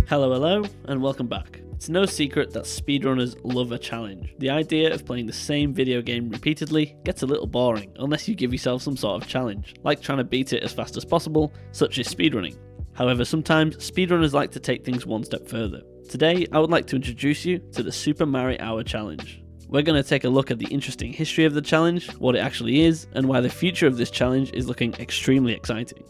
Hello, and welcome back. It's no secret that speedrunners love a challenge. The idea of playing the same video game repeatedly gets a little boring unless you give yourself some sort of challenge, like trying to beat it as fast as possible, such as speedrunning. However, sometimes speedrunners like to take things one step further. Today, I would like to introduce you to the Super Marihour challenge. We're going to take a look at the interesting history of the challenge, what it actually is, and why the future of this challenge is looking extremely exciting.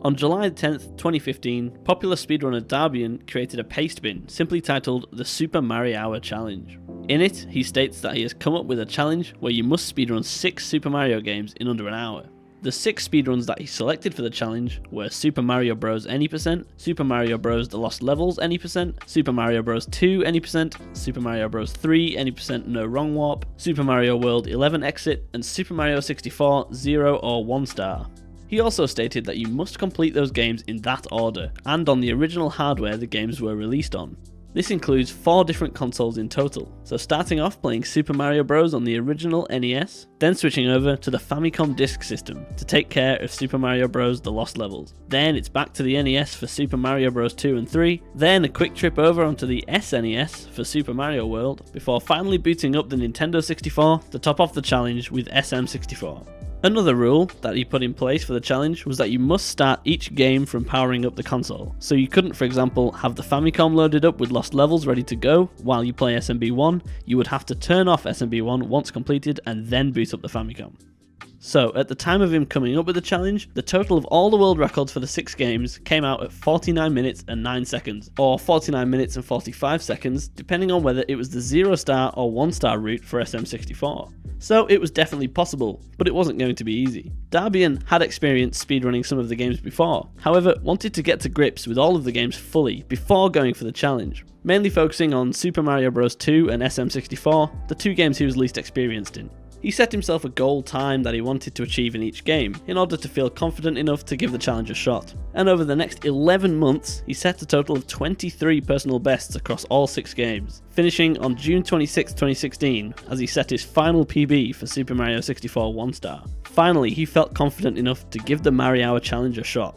On July 10th, 2015, popular speedrunner Darbian created a paste bin simply titled the Super Marihour Challenge. In it, he states that he has come up with a challenge where you must speedrun 6 Super Mario games in under an hour. The 6 speedruns that he selected for the challenge were Super Mario Bros. Any percent, Super Mario Bros. The Lost Levels Any percent, Super Mario Bros. 2 Any percent, Super Mario Bros. 3 Any percent No Wrong Warp, Super Mario World 11 Exit, and Super Mario 64 0 or 1 star. He also stated that you must complete those games in that order, and on the original hardware the games were released on. This includes 4 different consoles in total, so starting off playing Super Mario Bros. On the original NES, then switching over to the Famicom Disk System to take care of Super Mario Bros. The Lost Levels. Then it's back to the NES for Super Mario Bros. 2 and 3, then a quick trip over onto the SNES for Super Mario World, before finally booting up the Nintendo 64 to top off the challenge with SM64. Another rule that he put in place for the challenge was that you must start each game from powering up the console. So you couldn't, for example, have the Famicom loaded up with Lost Levels ready to go while you play SMB1. You would have to turn off SMB1 once completed and then boot up the Famicom. So, at the time of him coming up with the challenge, the total of all the world records for the 6 games came out at 49 minutes and 9 seconds, or 49 minutes and 45 seconds, depending on whether it was the 0 star or 1 star route for SM64. So it was definitely possible, but it wasn't going to be easy. Darbian had experienced speedrunning some of the games before, however wanted to get to grips with all of the games fully before going for the challenge, mainly focusing on Super Mario Bros. 2 and SM64, the 2 games he was least experienced in. He set himself a goal time that he wanted to achieve in each game, in order to feel confident enough to give the challenge a shot. And over the next 11 months, he set a total of 23 personal bests across all 6 games, finishing on June 26, 2016, as he set his final PB for Super Mario 64 1 star. Finally, he felt confident enough to give the Marihour challenge a shot.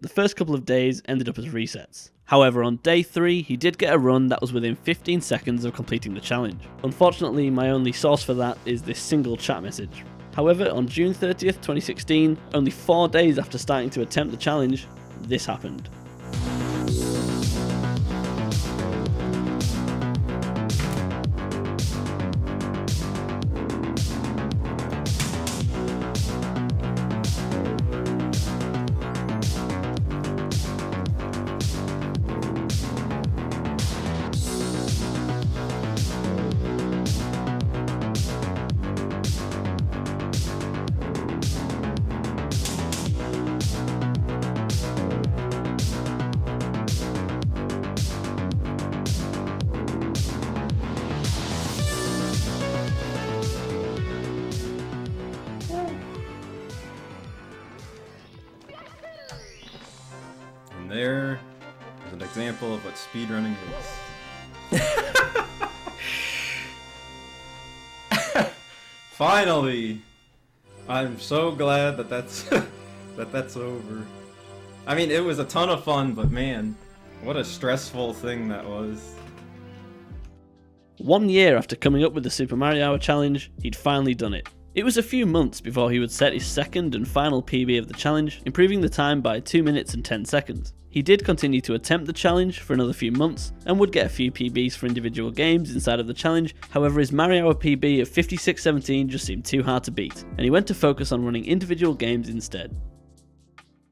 The first couple of days ended up as resets. However, on day 3, he did get a run that was within 15 seconds of completing the challenge. Unfortunately, my only source for that is this single chat message. However, on June 30th, 2016, only 4 days after starting to attempt the challenge, this happened. There is an example of what speedrunning is. Finally! I'm so glad that that's over. I mean, it was a ton of fun, but man, what a stressful thing that was. 1 year after coming up with the Super Marihour challenge, he'd finally done it. It was a few months before he would set his second and final PB of the challenge, improving the time by 2 minutes and 10 seconds. He did continue to attempt the challenge for another few months, and would get a few PBs for individual games inside of the challenge. However, his Marihour PB of 56:17 just seemed too hard to beat, and he went to focus on running individual games instead.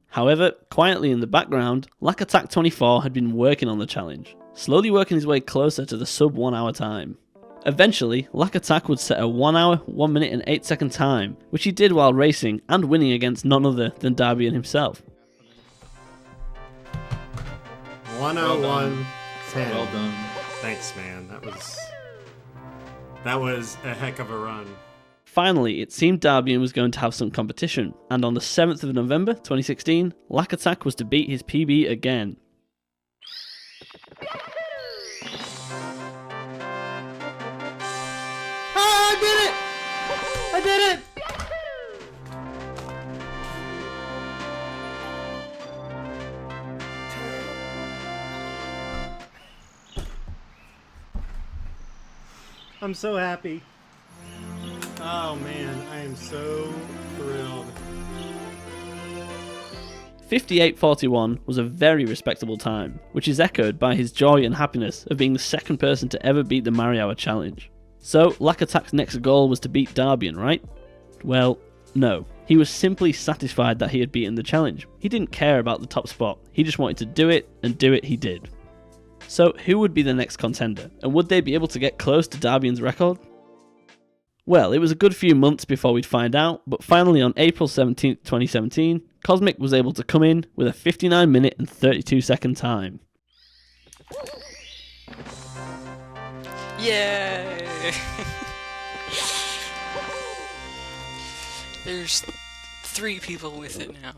However, quietly in the background, LackAttack24 had been working on the challenge, slowly working his way closer to the sub 1 hour time. Eventually, LackAttack would set a 1 hour, 1 minute and 8 second time, which he did while racing and winning against none other than Darbian himself. 101.10. Well done. Thanks, man. That was a heck of a run. Finally, it seemed Darbian was going to have some competition, and on the 7th of November 2016, LackAttack was to beat his PB again. I did it! I'm so happy. Oh man, I am so thrilled. 58:41 was a very respectable time, which is echoed by his joy and happiness of being the second person to ever beat the Marihour challenge. So, Lack Attack's next goal was to beat Darbian, right? Well, no. He was simply satisfied that he had beaten the challenge. He didn't care about the top spot, he just wanted to do it, and do it he did. So, who would be the next contender, and would they be able to get close to Darbian's record? Well, it was a good few months before we'd find out, but finally on April 17th, 2017, Cosmic was able to come in with a 59 minute and 32 second time. Yay! There's 3 people with it now.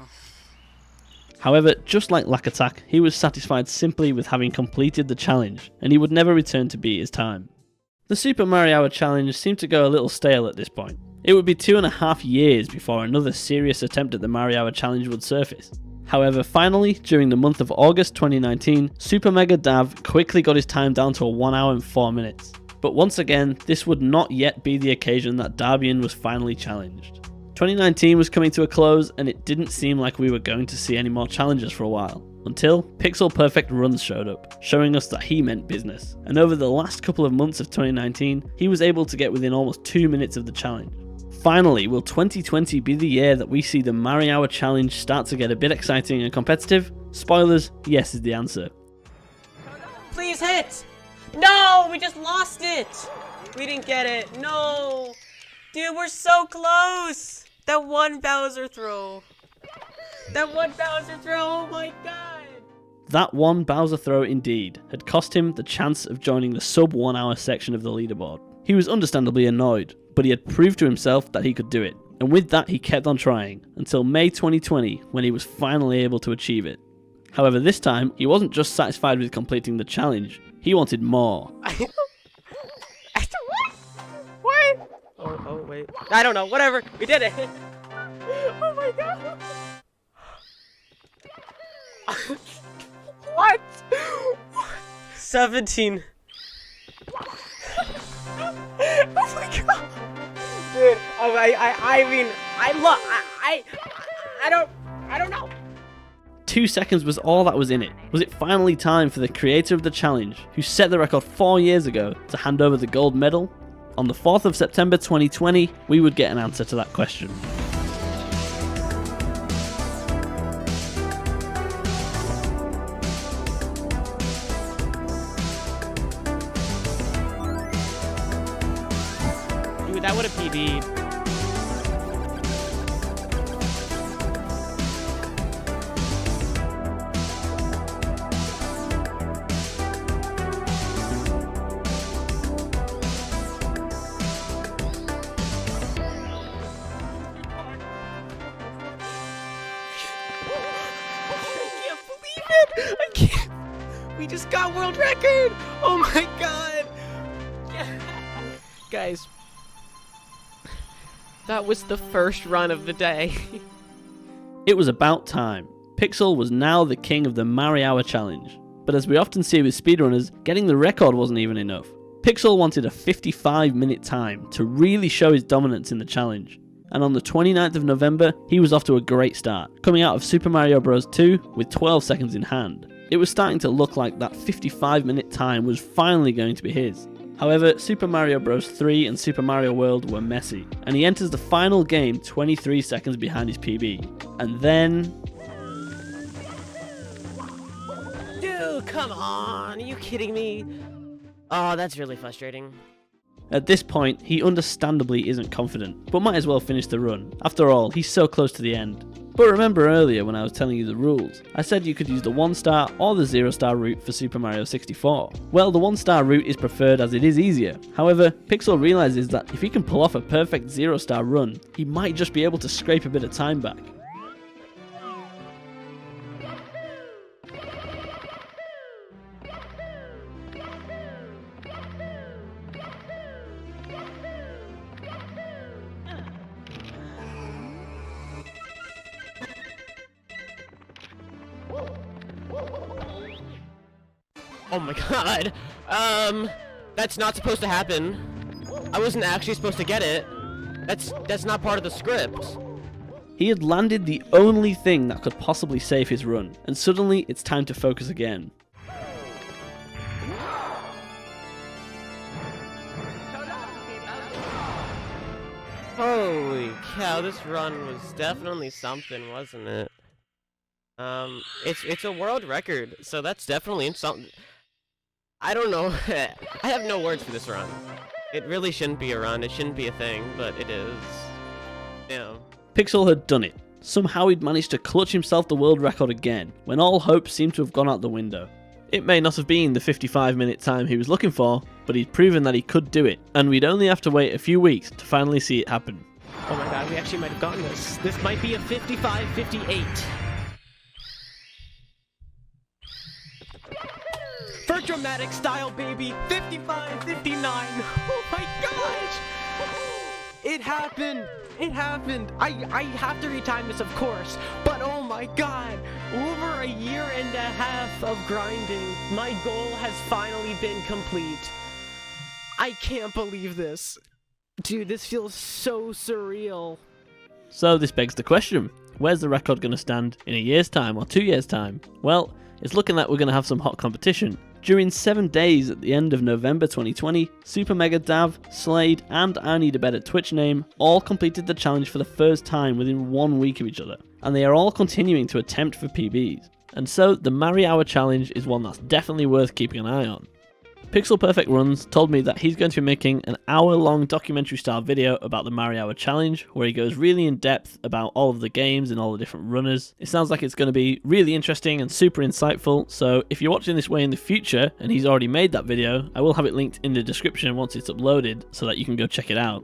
However, just like Lack Attack, he was satisfied simply with having completed the challenge, and he would never return to beat his time. The Super Marihour challenge seemed to go a little stale at this point. It would be 2.5 years before another serious attempt at the Marihour challenge would surface. However, finally, during the month of August 2019, Super Mega Dav quickly got his time down to 1 hour and 4 minutes. But once again, this would not yet be the occasion that Darbian was finally challenged. 2019 was coming to a close, and it didn't seem like we were going to see any more challenges for a while, until Pixel Perfect Runs showed up, showing us that he meant business. And over the last couple of months of 2019, he was able to get within almost 2 minutes of the challenge. Finally, will 2020 be the year that we see the Marihour challenge start to get a bit exciting and competitive? Spoilers, yes is the answer. Please hit! No, we just lost it! We didn't get it, no! Dude, we're so close! That one Bowser throw! That one Bowser throw, oh my god! That one Bowser throw indeed had cost him the chance of joining the sub 1 hour section of the leaderboard. He was understandably annoyed, but he had proved to himself that he could do it, and with that he kept on trying, until May 2020 when he was finally able to achieve it. However, this time, he wasn't just satisfied with completing the challenge, he wanted more. What? Oh wait, I don't know, whatever, we did it! Oh my god! What? 17. Oh my god! Dude, oh, I don't know. 2 seconds was all that was in it. Was it finally time for the creator of the challenge, who set the record 4 years ago, to hand over the gold medal? On the 4th of September 2020, we would get an answer to that question. Dude, that would have PB'd. I can't. We just got world record. Oh my god. Yeah. Guys, that was the first run of the day. It was about time. Pixel was now the king of the Marihour challenge. But as we often see with speedrunners, getting the record wasn't even enough. Pixel wanted a 55-minute time to really show his dominance in the challenge. And on the 29th of November, he was off to a great start, coming out of Super Mario Bros. 2 with 12 seconds in hand. It was starting to look like that 55-minute time was finally going to be his. However, Super Mario Bros. 3 and Super Mario World were messy, and he enters the final game 23 seconds behind his PB. And then... Dude, come on. Are you kidding me? Oh, that's really frustrating. At this point, he understandably isn't confident, but might as well finish the run. After all, he's so close to the end. But remember earlier when I was telling you the rules, I said you could use the 1-star or the 0-star route for Super Mario 64. Well, the 1-star route is preferred as it is easier. However, Pixel realizes that if he can pull off a perfect 0-star run, he might just be able to scrape a bit of time back. Oh my god. That's not supposed to happen. I wasn't actually supposed to get it. That's not part of the script. He had landed the only thing that could possibly save his run, and suddenly it's time to focus again. Holy cow, this run was definitely something, wasn't it? It's a world record, so that's definitely something. I don't know. I have no words for this run. It really shouldn't be a run, it shouldn't be a thing, but it is. Yeah. Pixel had done it. Somehow he'd managed to clutch himself the world record again, when all hope seemed to have gone out the window. It may not have been the 55-minute time he was looking for, but he'd proven that he could do it, and we'd only have to wait a few weeks to finally see it happen. Oh my god, we actually might have gotten this. This might be a 55-58. For dramatic style, baby, 55-59. Oh my gosh! It happened! It happened! I have to retime this, of course, but oh my god! Over a year and a half of grinding, my goal has finally been complete. I can't believe this. Dude, this feels so surreal. So this begs the question, where's the record going to stand in a year's time or 2 years' time? Well, it's looking like we're going to have some hot competition. During 7 days at the end of November 2020, Super Mega Dav, Slade, and I Need a Better Twitch Name all completed the challenge for the first time within 1 week of each other, and they are all continuing to attempt for PBs. And so the Marihour challenge is one that's definitely worth keeping an eye on. Pixel Perfect Runs told me that he's going to be making an hour-long documentary-style video about the Marihour challenge, where he goes really in depth about all of the games and all the different runners. It sounds like it's going to be really interesting and super insightful, so if you're watching this way in the future and he's already made that video, I will have it linked in the description once it's uploaded so that you can go check it out.